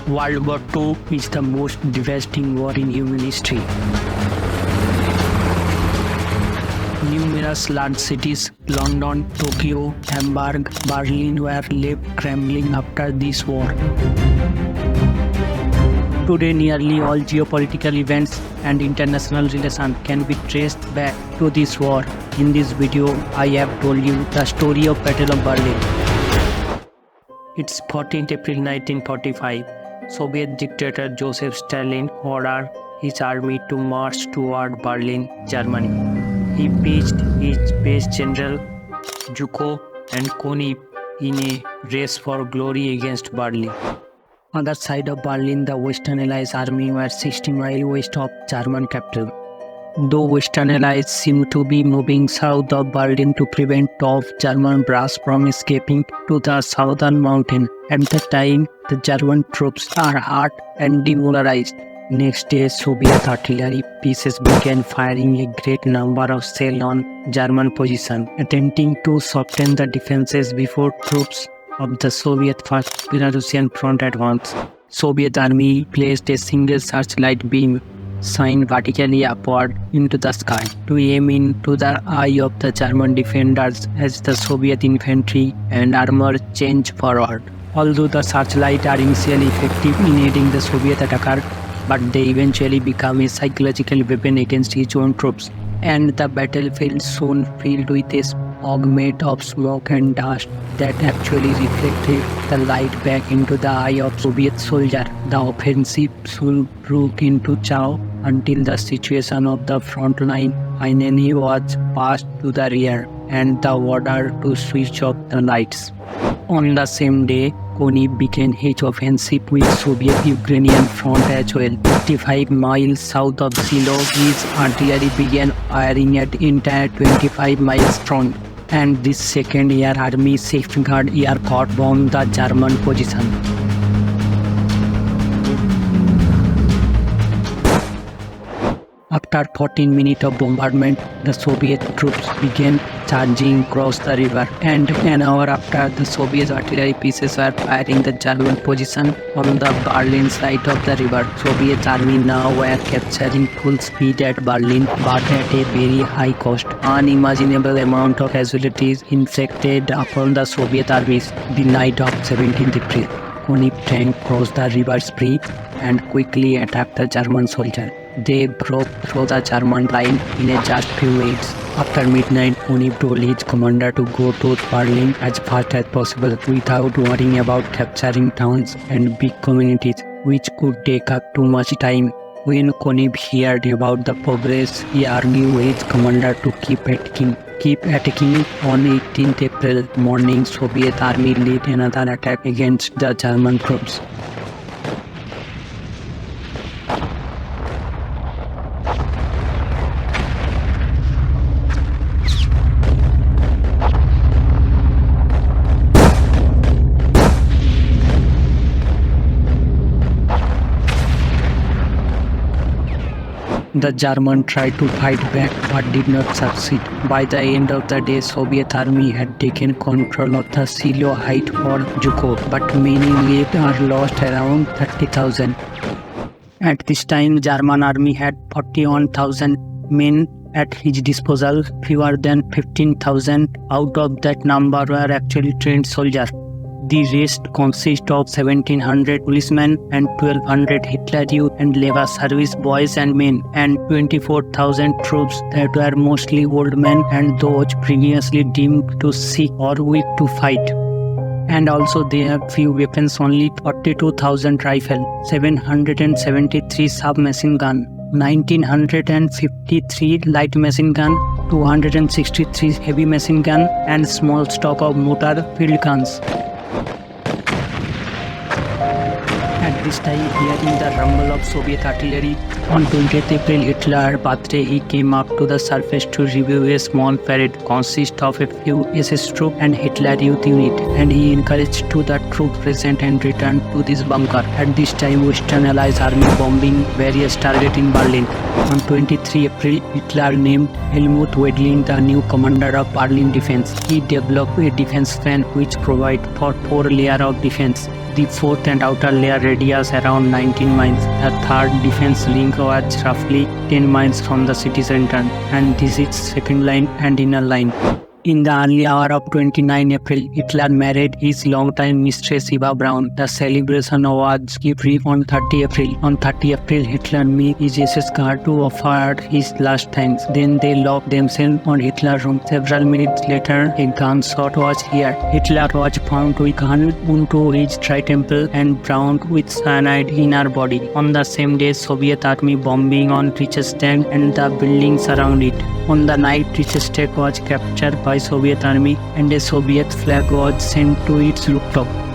World War II is the most devastating war in human history. Numerous large cities, London, Tokyo, Hamburg, Berlin were left trembling after this war. Today, nearly all geopolitical events and international relations can be traced back to this war. In this video, I have told you the story of Battle of Berlin. It's 14th April 1945. Soviet dictator Joseph Stalin ordered his army to march toward Berlin, Germany. He pitched his base general Zhukov and Konev in a race for glory against Berlin. On the side of Berlin, the Western Allies army were 60 miles west of German capital. Though Western Allies seemed to be moving south of Berlin to prevent top German brass from escaping to the southern mountain, at the time the German troops are hurt and demoralized. Next day, Soviet artillery pieces began firing a great number of shells on German positions, attempting to soften the defenses before troops of the Soviet First Belarusian Front advanced. Soviet army placed a single searchlight beam signed vertically upward into the sky to aim into the eye of the German defenders as the Soviet infantry and armor changed forward. Although the searchlights are initially effective in aiding the Soviet attacker, but they eventually become a psychological weapon against his own troops, and the battlefield soon filled with a augment of smoke and dust that actually reflected the light back into the eye of Soviet soldier. The offensive soon broke into chaos until the situation of the front line finally was passed to the rear and the order to switch off the lights. On the same day, Konev began his offensive with Soviet-Ukrainian front as well. 55 miles south of Silo, his artillery began firing at entire 25 miles front, and this Second Air Army safeguard aircraft bombed the German position. After 14 minutes of bombardment, the Soviet troops began charging across the river, and an hour after, the Soviet artillery pieces were firing the German position on the Berlin side of the river. Soviet army now were capturing full speed at Berlin, but at a very high cost. Unimaginable amount of casualties inflicted upon the Soviet armies. The night of 17th April, Konev tank crossed the river Spree and quickly attacked the German soldiers. They broke through the German line in just few minutes. After midnight, Konev told his commander to go to Berlin as fast as possible without worrying about capturing towns and big communities, which could take up too much time. When Konev heard about the progress, he argued with his commander to keep attacking. On 18th April morning, Soviet army led another attack against the German troops. The Germans tried to fight back but did not succeed. By the end of the day, Soviet army had taken control of the Silo Heights for Zhukov, but many lived or lost around 30,000. At this time, German army had 41,000 men at his disposal. Fewer than 15,000 out of that number were actually trained soldiers. The rest consist of 1,700 policemen and 1,200 Hitler Youth and Lever service boys and men, and 24,000 troops that were mostly old men and those previously deemed too sick or weak to fight. And also they have few weapons, only 42,000 rifle, 773 submachine gun, 1,953 light machine gun, 263 heavy machine gun, and small stock of motor field guns. At this time, hearing the rumble of Soviet artillery, on 20th April, Hitler's birthday, he came up to the surface to review a small parade consist of a few SS troops and Hitler Youth unit, and he encouraged to the troops present and return to this bunker. At this time, Western Allies army bombing various targets in Berlin. On 23 April, Hitler named Helmut Wedlin the new commander of Berlin defense. He developed a defense plan which provided for 4 layers of defense. The fourth and outer layer radius around 19 miles. The third defense link was roughly 10 miles from the city center, and this is second line and inner line. In the early hour of 29 April, Hitler married his longtime mistress Eva Braun. The celebration was given on 30 April. On 30 April, Hitler met his SS guard to offer his last thanks. Then they locked themselves on Hitler's room. Several minutes later, a gunshot was heard. Hitler was found with gun onto his right temple and Braun with cyanide in her body. On the same day, Soviet army bombing on Reichstag and the buildings around it. On the night, Reichstag was captured by Soviet army and a Soviet flag was sent to its rooftop.